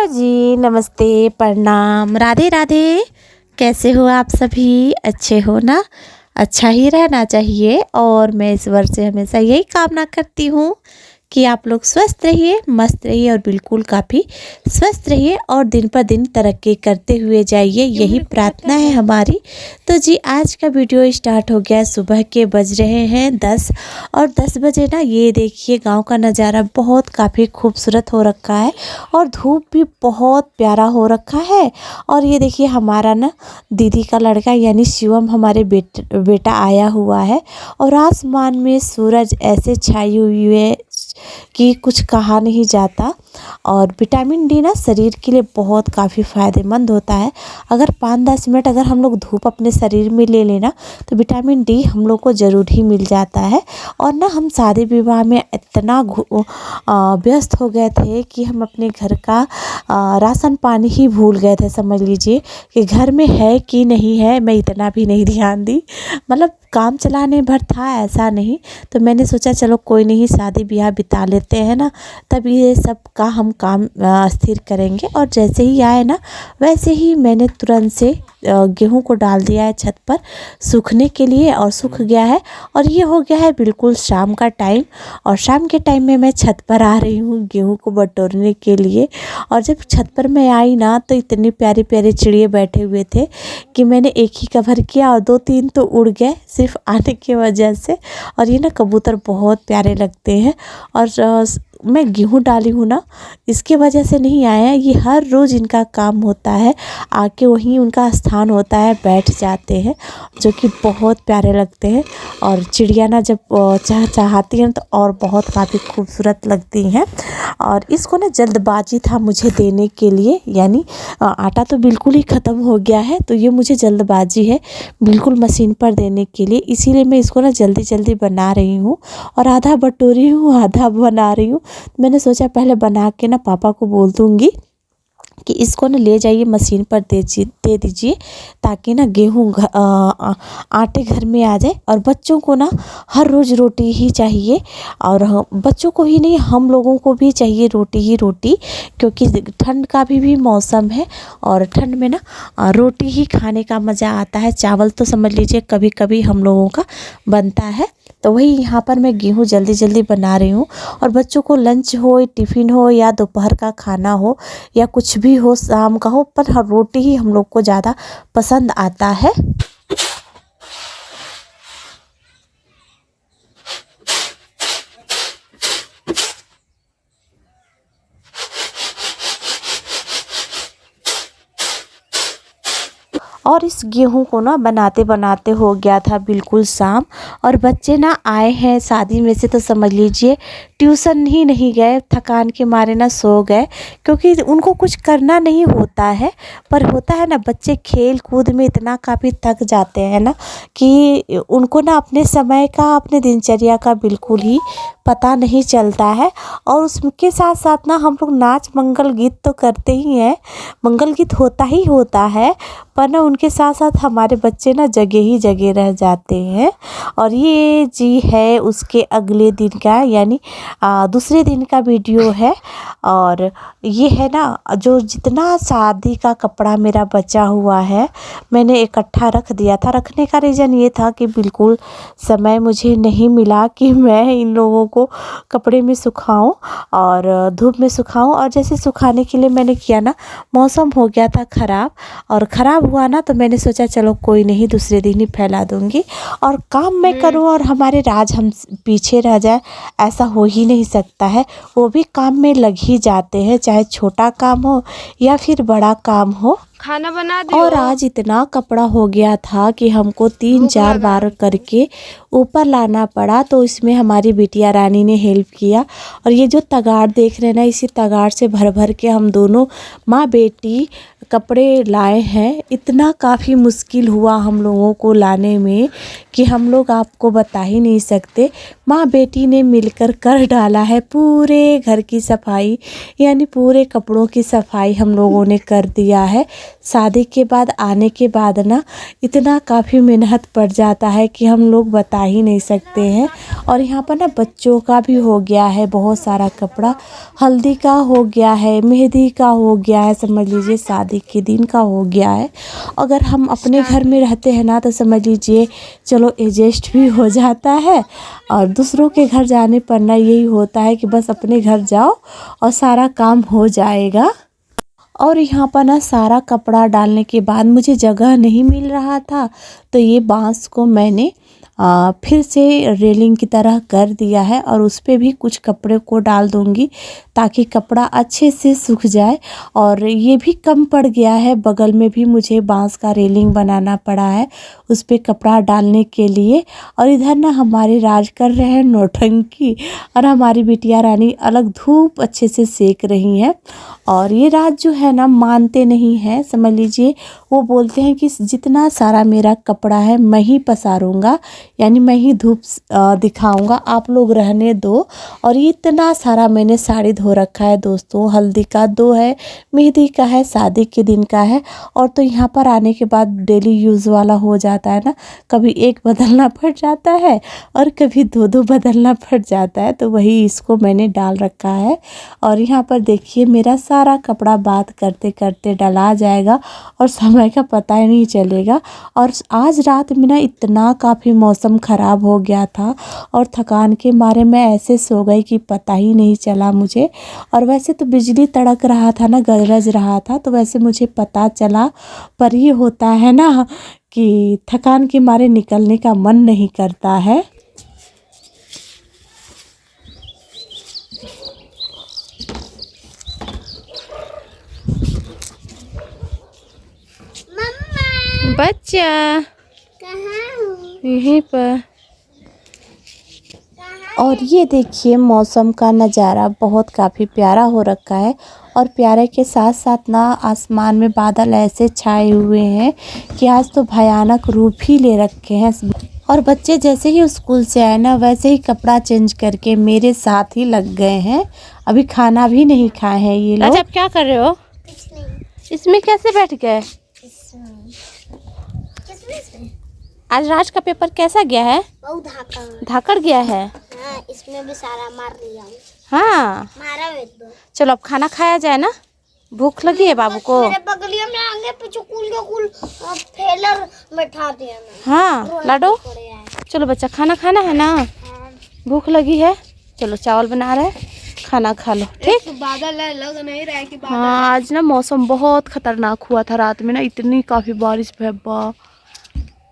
Hello जी, नमस्ते, प्रणाम, राधे राधे। कैसे हो आप सभी? अच्छे हो ना? अच्छा ही रहना चाहिए और मैं ईश्वर से हमेशा यही कामना करती हूँ कि आप लोग स्वस्थ रहिए, मस्त रहिए और बिल्कुल काफ़ी स्वस्थ रहिए और दिन पर दिन तरक्की करते हुए जाइए, यही प्रार्थना है हमारी। तो जी आज का वीडियो स्टार्ट हो गया। सुबह के बज रहे हैं 10 और 10 बजे ना ये देखिए गांव का नज़ारा बहुत काफ़ी खूबसूरत हो रखा है और धूप भी बहुत प्यारा हो रखा है। और ये देखिए हमारा ना दीदी का लड़का यानी शिवम हमारे बेटा आया हुआ है और आसमान में सूरज ऐसे छाई हुई है कि कुछ कहा नहीं जाता। और विटामिन डी ना शरीर के लिए बहुत काफ़ी फ़ायदेमंद होता है। अगर 5-10 मिनट अगर हम लोग धूप अपने शरीर में ले लेना तो विटामिन डी हम लोग को ज़रूर ही मिल जाता है। और ना हम शादी विवाह में इतना व्यस्त हो गए थे कि हम अपने घर का राशन पानी ही भूल गए थे। समझ लीजिए कि घर में है कि नहीं है, मैं इतना भी नहीं ध्यान दी। मतलब काम चलाने भर था, ऐसा नहीं। तो मैंने सोचा चलो कोई नहीं, शादी ब्याह बिता लेते हैं ना, तब ये सब का हम काम स्थिर करेंगे। और जैसे ही आए ना वैसे ही मैंने तुरंत से गेहूं को डाल दिया है छत पर सूखने के लिए और सूख गया है। और ये हो गया है बिल्कुल शाम का टाइम और शाम के टाइम में मैं छत पर आ रही हूँ गेहूं को बटोरने के लिए। और जब छत पर मैं आई ना तो इतने प्यारे प्यारे चिड़िए बैठे हुए थे कि मैंने एक ही कवर किया और 2-3 तो उड़ गए सिर्फ आने की वजह से। और ये ना कबूतर बहुत प्यारे लगते हैं। और मैं गेहूं डाली हूँ ना, इसके वजह से नहीं आया, ये हर रोज़ इनका काम होता है, आके वहीं उनका स्थान होता है, बैठ जाते हैं, जो कि बहुत प्यारे लगते हैं। और चिड़िया ना जब चहचहाती हैं तो और बहुत काफ़ी खूबसूरत लगती हैं। और इसको ना जल्दबाजी था मुझे देने के लिए, यानी आटा तो बिल्कुल ही ख़त्म हो गया है, तो ये मुझे जल्दबाजी है बिल्कुल मशीन पर देने के लिए, इसीलिए मैं इसको ना जल्दी जल्दी बना रही हूँ। और आधा बटोरी हूँ आधा बना रही हूँ। मैंने सोचा पहले बना के ना पापा को बोल दूँगी कि इसको ना ले जाइए मशीन पर दे दीजिए, ताकि ना गेहूँ आटे घर में आ जाए। और बच्चों को ना हर रोज़ रोटी ही चाहिए, और बच्चों को ही नहीं हम लोगों को भी चाहिए रोटी ही रोटी, क्योंकि ठंड का भी मौसम है और ठंड में ना रोटी ही खाने का मज़ा आता है। चावल तो समझ लीजिए कभी कभी हम लोगों का बनता है। तो वही यहाँ पर मैं गेहूँ जल्दी जल्दी बना रही हूँ। और बच्चों को लंच हो, टिफ़िन हो या दोपहर का खाना हो या कुछ भी हो, शाम का हो, पर रोटी ही हम लोग को ज़्यादा पसंद आता है। और इस गेहूं को ना बनाते बनाते हो गया था बिल्कुल शाम। और बच्चे ना आए हैं शादी में से, तो समझ लीजिए ट्यूशन ही नहीं गए, थकान के मारे ना सो गए, क्योंकि उनको कुछ करना नहीं होता है। पर होता है ना बच्चे खेल कूद में इतना काफ़ी थक जाते हैं ना कि उनको ना अपने समय का, अपने दिनचर्या का बिल्कुल ही पता नहीं चलता है। और उसके साथ साथ ना हम लोग नाच मंगल गीत तो करते ही हैं, मंगल गीत होता ही होता है, पर ना उनके साथ साथ हमारे बच्चे ना जगह ही जगह रह जाते हैं। और ये जी है उसके अगले दिन का, यानी दूसरे दिन का वीडियो है। और ये है ना जो जितना शादी का कपड़ा मेरा बचा हुआ है मैंने इकट्ठा रख दिया था। रखने का रीज़न ये था कि बिल्कुल समय मुझे नहीं मिला कि मैं इन लोगों को कपड़े में सुखाऊं और धूप में सुखाऊं। और जैसे सुखाने के लिए मैंने किया ना, मौसम हो गया था ख़राब, और ख़राब हुआ ना तो मैंने सोचा चलो कोई नहीं, दूसरे दिन ही फैला दूँगी। और काम मैं करूँ और हमारे राज हम पीछे रह जाए, ऐसा हो ही नहीं सकता है। वो भी काम में लग ही जाते हैं, चाहे छोटा काम हो या फिर बड़ा काम हो। खाना बना दियो। और आज इतना कपड़ा हो गया था कि हमको 3-4 बार करके ऊपर लाना पड़ा, तो इसमें हमारी बिटिया रानी ने हेल्प किया। और ये जो तगाड़ देख रहे हैं ना, इसी तगाड़ से भर भर के हम दोनों माँ बेटी कपड़े लाए हैं। इतना काफ़ी मुश्किल हुआ हम लोगों को लाने में कि हम लोग आपको बता ही नहीं सकते। माँ बेटी ने मिलकर कर डाला है पूरे घर की सफाई, यानी पूरे कपड़ों की सफाई हम लोगों ने कर दिया है। शादी के बाद आने के बाद ना इतना काफ़ी मेहनत पड़ जाता है कि हम लोग बता ही नहीं सकते हैं। और यहाँ पर ना बच्चों का भी हो गया है बहुत सारा कपड़ा, हल्दी का हो गया है, मेहंदी का हो गया है, समझ लीजिए शादी के दिन का हो गया है। अगर हम अपने घर में रहते हैं ना तो समझ लीजिए चलो एडजस्ट भी हो जाता है। और दूसरों के घर जाने पर ना यही होता है कि बस अपने घर जाओ और सारा काम हो जाएगा। और यहाँ पर ना सारा कपड़ा डालने के बाद मुझे जगह नहीं मिल रहा था, तो ये बांस को मैंने फिर से रेलिंग की तरह कर दिया है और उस पे भी कुछ कपड़े को डाल दूँगी ताकि कपड़ा अच्छे से सूख जाए। और ये भी कम पड़ गया है, बगल में भी मुझे बांस का रेलिंग बनाना पड़ा है उस पे कपड़ा डालने के लिए। और इधर ना हमारे राज कर रहे हैं नौटंकी और हमारी बिटिया रानी अलग धूप अच्छे से सेक रही हैं। और ये राज जो है ना मानते नहीं हैं, समझ लीजिए वो बोलते हैं कि जितना सारा मेरा कपड़ा है मैं ही पसारूँगा, यानी मैं ही धूप दिखाऊंगा, आप लोग रहने दो। और ये इतना सारा मैंने साड़ी धो रखा है दोस्तों, हल्दी का 2 है, मेहंदी का है, शादी के दिन का है। और तो यहाँ पर आने के बाद डेली यूज़ वाला हो जाता है ना, कभी एक बदलना पड़ जाता है और कभी 2-2 बदलना पड़ जाता है, तो वही इसको मैंने डाल रखा है। और यहाँ पर देखिए मेरा सारा कपड़ा बात करते करते डला जाएगा और समय का पता ही नहीं चलेगा। और आज रात में ना इतना काफ़ी मौसम ख़राब हो गया था और थकान के मारे मैं ऐसे सो गई कि पता ही नहीं चला मुझे। और वैसे तो बिजली तड़क रहा था ना, गरज रहा था, तो वैसे मुझे पता चला, पर ये होता है ना कि थकान के मारे निकलने का मन नहीं करता है। बच्चा कहाँ हूँ? यहीं पर। और ये देखिए मौसम का नज़ारा बहुत काफ़ी प्यारा हो रखा है। और प्यारे के साथ साथ ना आसमान में बादल ऐसे छाए हुए हैं कि आज तो भयानक रूप ही ले रखे हैं। और बच्चे जैसे ही स्कूल से आए ना वैसे ही कपड़ा चेंज करके मेरे साथ ही लग गए हैं। अभी खाना भी नहीं खाए हैं ये लोग। आप क्या कर रहे हो? कुछ नहीं। इसमें कैसे बैठ गए? इसमें आज राज का पेपर कैसा गया है? बहुत धाकड़ गया है। हाँ, इसमें भी सारा मार लिया हूँ। हाँ मारा हुए तो। चलो अब खाना खाया जाए ना, भूख लगी है बाबू को। मेरे बगलिया में आगे पीछे कुल फेलर बैठा दिया मैं। हाँ लाडो, चलो बच्चा खाना खाना है ना, भूख लगी है, चलो चावल बना रहे हैं, खाना खा लो ठीक। बादल है, लग नहीं रहा है कि बादल। हाँ आज ना मौसम बहुत खतरनाक हुआ था रात में ना, इतनी काफ़ी बारिश भैया।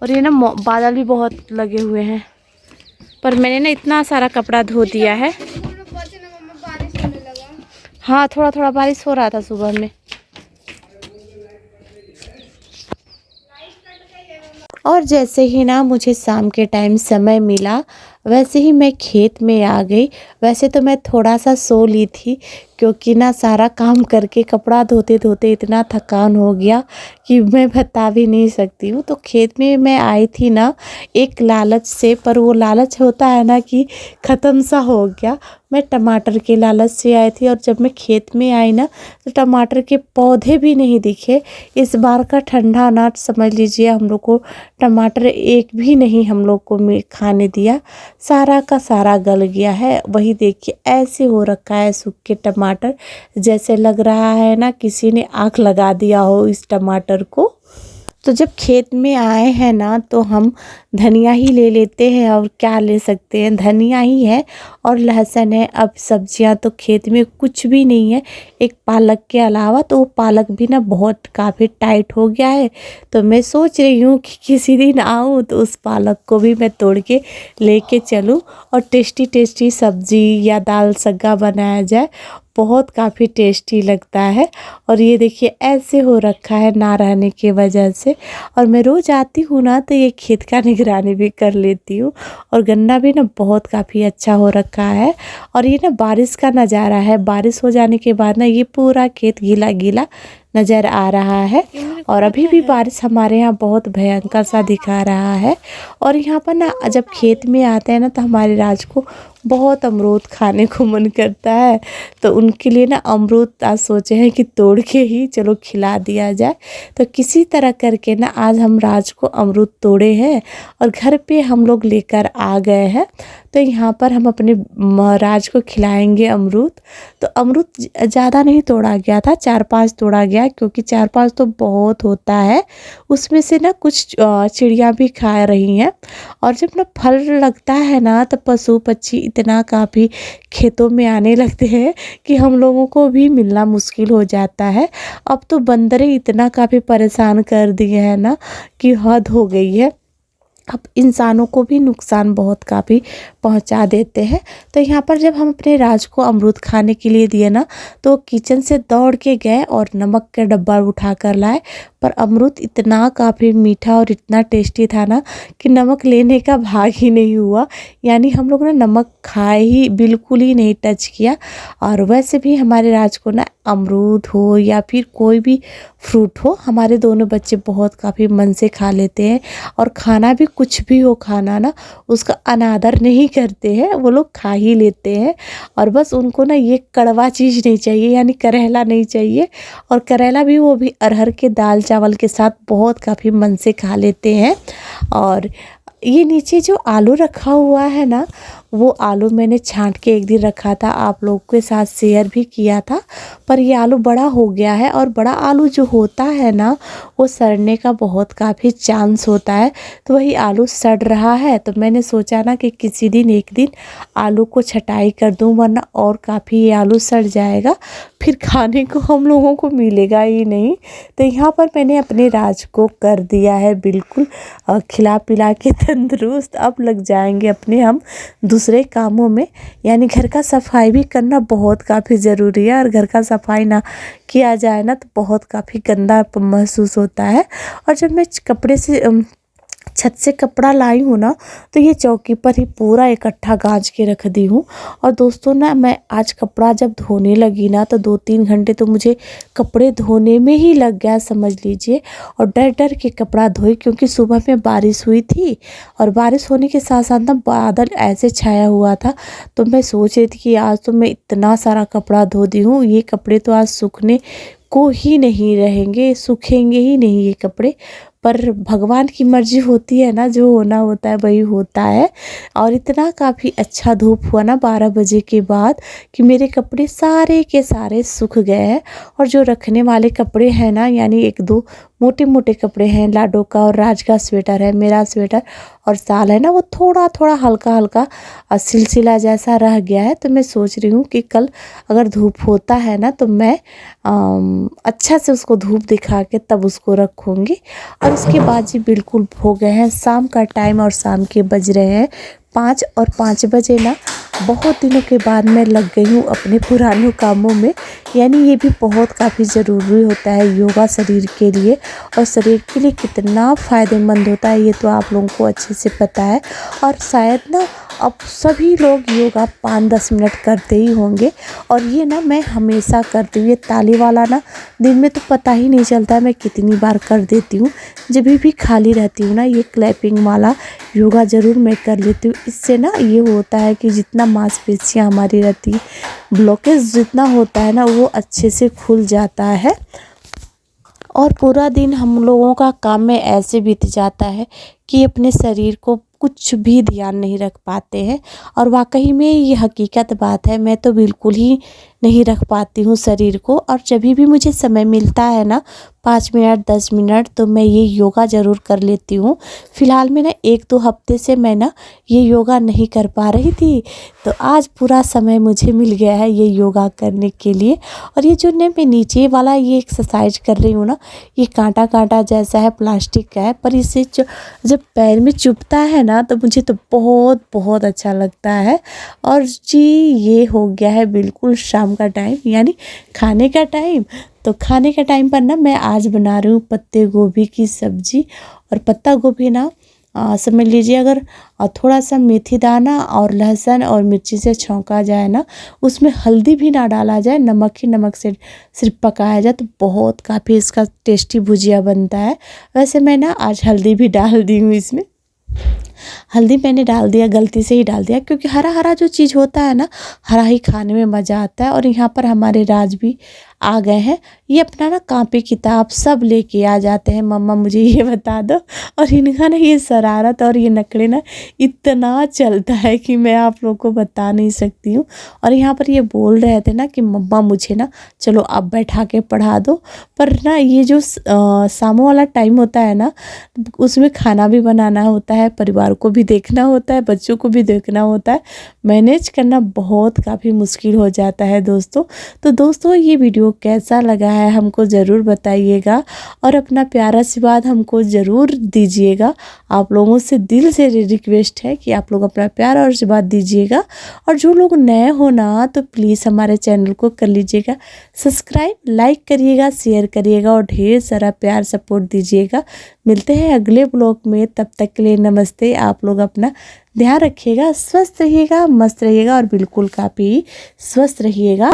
और ये ना बादल भी बहुत लगे हुए हैं। पर मैंने ना इतना सारा कपड़ा धो दिया है। हाँ थोड़ा थोड़ा बारिश हो रहा था सुबह में। और जैसे ही ना मुझे शाम के टाइम समय मिला वैसे ही मैं खेत में आ गई। वैसे तो मैं थोड़ा सा सो ली थी क्योंकि ना सारा काम करके कपड़ा धोते धोते इतना थकान हो गया कि मैं बता भी नहीं सकती हूँ। तो खेत में मैं आई थी ना एक लालच से, पर वो लालच होता है ना कि ख़त्म सा हो गया। मैं टमाटर के लालच से आई थी और जब मैं खेत में आई ना तो टमाटर के पौधे भी नहीं दिखे। इस बार का ठंडा ना समझ लीजिए हम लोग को टमाटर एक भी नहीं हम लोग को खाने दिया, सारा का सारा गल गया है। वही देखिए ऐसे हो रखा है सूखे टमाटर, जैसे लग रहा है ना किसी ने आग लगा दिया हो इस टमाटर को। तो जब खेत में आए हैं ना तो हम धनिया ही ले लेते हैं, और क्या ले सकते हैं, धनिया ही है और लहसुन है। अब सब्जियां तो खेत में कुछ भी नहीं है एक पालक के अलावा, तो वो पालक भी ना बहुत काफ़ी टाइट हो गया है। तो मैं सोच रही हूँ कि किसी दिन आऊँ तो उस पालक को भी मैं तोड़ के लेके चलूँ और टेस्टी टेस्टी सब्जी या दाल सग्गा बनाया जाए, बहुत काफ़ी टेस्टी लगता है। और ये देखिए ऐसे हो रखा है ना रहने की वजह से। और मैं रोज़ आती हूँ ना तो ये खेत का निगरानी भी कर लेती हूँ। और गन्ना भी ना बहुत काफ़ी अच्छा हो रखा है। और ये ना बारिश का नज़ारा है, बारिश हो जाने के बाद ना ये पूरा खेत गीला गीला नज़र आ रहा है। और अभी भी बारिश हमारे यहाँ बहुत भयंकर सा दिखा रहा है। और यहाँ पर ना जब खेत में आते हैं ना तो हमारे राज को बहुत अमरूद खाने को मन करता है। तो उनके लिए ना अमरूद आज सोचे हैं कि तोड़ के ही चलो खिला दिया जाए। तो किसी तरह करके ना आज हम राज को अमरूद तोड़े हैं और घर पे हम लोग लेकर आ गए हैं। तो यहाँ पर हम अपने राज को खिलाएंगे अमरूद। तो अमरूद ज़्यादा नहीं तोड़ा गया था, 4-5 तोड़ा गया, क्योंकि 4-5 तो बहुत होता है। उसमें से ना कुछ चिड़िया भी खा रही हैं। और जब ना फल लगता है ना तो पशु पक्षी इतना काफ़ी खेतों में आने लगते हैं कि हम लोगों को भी मिलना मुश्किल हो जाता है। अब तो बंदरें इतना काफ़ी परेशान कर दिए हैं ना कि हद हो गई है। अब इंसानों को भी नुकसान बहुत काफ़ी पहुंचा देते हैं। तो यहाँ पर जब हम अपने राज को अमरूद खाने के लिए दिए ना तो किचन से दौड़ के गए और नमक का डब्बा उठा कर लाए। पर अमरूद इतना काफ़ी मीठा और इतना टेस्टी था ना कि नमक लेने का भाग ही नहीं हुआ। यानी हम लोग ने नमक खाए ही बिल्कुल ही नहीं टच किया। और वैसे भी हमारे राज को ना अमरूद हो या फिर कोई भी फ्रूट हो, हमारे दोनों बच्चे बहुत काफ़ी मन से खा लेते हैं। और खाना भी कुछ भी हो, खाना ना उसका अनादर नहीं करते हैं, वो लोग खा ही लेते हैं। और बस उनको ना ये कड़वा चीज़ नहीं चाहिए, यानी करेला नहीं चाहिए। और करेला भी वो भी अरहर के दाल चावल के साथ बहुत काफ़ी मन से खा लेते हैं। और ये नीचे जो आलू रखा हुआ है ना, वो आलू मैंने छांट के एक दिन रखा था, आप लोगों के साथ शेयर भी किया था। पर ये आलू बड़ा हो गया है और बड़ा आलू जो होता है ना वो सड़ने का बहुत काफ़ी चांस होता है। तो वही आलू सड़ रहा है। तो मैंने सोचा ना कि किसी दिन एक दिन आलू को छटाई कर दूं, वरना और काफ़ी ये आलू सड़ जाएगा, फिर खाने को हम लोगों को मिलेगा ही नहीं। तो यहाँ पर मैंने अपने राज को कर दिया है बिल्कुल खिला पिला के तंदुरुस्त। अब लग जाएंगे अपने हम दूसरे कामों में। यानी घर का सफाई भी करना बहुत काफ़ी ज़रूरी है। और घर का सफाई ना किया जाए ना तो बहुत काफ़ी गंदा महसूस होता है। और जब मैं कपड़े से छत से कपड़ा लाई हूँ ना तो ये चौकी पर ही पूरा इकट्ठा गाज के रख दी हूँ। और दोस्तों ना मैं आज कपड़ा जब धोने लगी ना तो 2-3 घंटे तो मुझे कपड़े धोने में ही लग गया, समझ लीजिए। और डर डर के कपड़ा धोई, क्योंकि सुबह में बारिश हुई थी और बारिश होने के साथ साथ ना बादल ऐसे छाया हुआ था। तो मैं सोच रही थी कि आज तो मैं इतना सारा कपड़ा धो दी हूँ, ये कपड़े तो आज सूखने को ही नहीं रहेंगे, सूखेंगे ही नहीं ये कपड़े। पर भगवान की मर्जी होती है ना, जो होना होता है वही होता है। और इतना काफ़ी अच्छा धूप हुआ ना 12 बजे के बाद कि मेरे कपड़े सारे के सारे सूख गए हैं। और जो रखने वाले कपड़े हैं ना, यानी 1-2 मोटे मोटे कपड़े हैं, लाडो का और राज का स्वेटर है, मेरा स्वेटर और शाल है ना, वो थोड़ा थोड़ा हल्का हल्का सिलसिला जैसा रह गया है। तो मैं सोच रही हूँ कि कल अगर धूप होता है ना तो मैं अच्छा से उसको धूप दिखा के तब उसको रखूँगी। और उसके बाद जी बिल्कुल हो गए हैं शाम का टाइम और शाम के बज रहे हैं 5। और 5 बजे ना बहुत दिनों के बाद मैं लग गई हूँ अपने पुराने कामों में। यानी ये भी बहुत काफ़ी ज़रूरी होता है योगा शरीर के लिए। और शरीर के लिए कितना फ़ायदेमंद होता है ये तो आप लोगों को अच्छे से पता है। और शायद ना अब सभी लोग योगा 5-10 मिनट करते ही होंगे। और ये ना मैं हमेशा करती हूँ। ये ताली वाला ना दिन में तो पता ही नहीं चलता है मैं कितनी बार कर देती हूँ। जब भी खाली रहती हूँ ना ये क्लैपिंग वाला योगा ज़रूर मैं कर लेती हूँ। इससे ना ये होता है कि जितना मांसपेशियाँ हमारी रहती है, ब्लॉकेज जितना होता है ना वो अच्छे से खुल जाता है। और पूरा दिन हम लोगों का काम में ऐसे बीत जाता है कि अपने शरीर को कुछ भी ध्यान नहीं रख पाते हैं। और वाकई में ये हकीकत बात है, मैं तो बिल्कुल ही नहीं रख पाती हूँ शरीर को। और जब भी मुझे समय मिलता है ना 5 मिनट 10 मिनट तो मैं ये योगा ज़रूर कर लेती हूँ। फ़िलहाल में ना 1-2 हफ्ते से मैं ना ये योगा नहीं कर पा रही थी, तो आज पूरा समय मुझे मिल गया है ये योगा करने के लिए। और ये जो मैं नीचे वाला ये एक्सरसाइज कर रही हूँ ना, ये कांटा कांटा जैसा है, प्लास्टिक का है, पर इसे जब पैर में चुभता है ना तो मुझे तो बहुत बहुत अच्छा लगता है। और जी ये हो गया है बिल्कुल शाम का टाइम, यानी खाने का टाइम। तो खाने का टाइम पर ना मैं आज बना रही हूँ पत्ते गोभी की सब्ज़ी। और पत्ता गोभी ना समझ लीजिए अगर थोड़ा सा मेथी दाना और लहसुन और मिर्ची से छौंका जाए ना, उसमें हल्दी भी ना डाला जाए, नमक ही नमक से सिर्फ पकाया जाए तो बहुत काफ़ी इसका टेस्टी भुजिया बनता है। वैसे मैं ना आज हल्दी भी डाल दी हूँ इसमें। हल्दी मैंने डाल दिया, गलती से ही डाल दिया, क्योंकि हरा हरा जो चीज़ होता है ना, हरा ही खाने में मज़ा आता है। और यहाँ पर हमारे राज भी आ गए हैं। ये अपना ना कॉपी किताब सब लेके आ जाते हैं, मम्मा मुझे ये बता दो। और इनका ना ये शरारत और ये नखरे ना इतना चलता है कि मैं आप लोगों को बता नहीं सकती हूँ। और यहाँ पर ये बोल रहे थे ना कि मम्मा मुझे ना चलो अब बैठा के पढ़ा दो, पर ना ये जो शाम वाला टाइम होता है ना, उसमें खाना भी बनाना होता है, परिवार को भी देखना होता है, बच्चों को भी देखना होता है, मैनेज करना बहुत काफ़ी मुश्किल हो जाता है दोस्तों। तो दोस्तों ये वीडियो कैसा लगा है हमको ज़रूर बताइएगा, और अपना प्यारा आशीर्वाद हमको ज़रूर दीजिएगा। आप लोगों से दिल से रिक्वेस्ट है कि आप लोग अपना प्यार और आशीर्वाद दीजिएगा। और जो लोग नए हो ना, तो प्लीज़ हमारे चैनल को कर लीजिएगा सब्सक्राइब, लाइक करिएगा, शेयर करिएगा और ढेर सारा प्यार सपोर्ट दीजिएगा। मिलते हैं अगले ब्लॉग में, तब तक के लिए नमस्ते। आप लोग अपना ध्यान रखिएगा, स्वस्थ रहिएगा, मस्त रहिएगा और बिल्कुल काफ़ी स्वस्थ रहिएगा।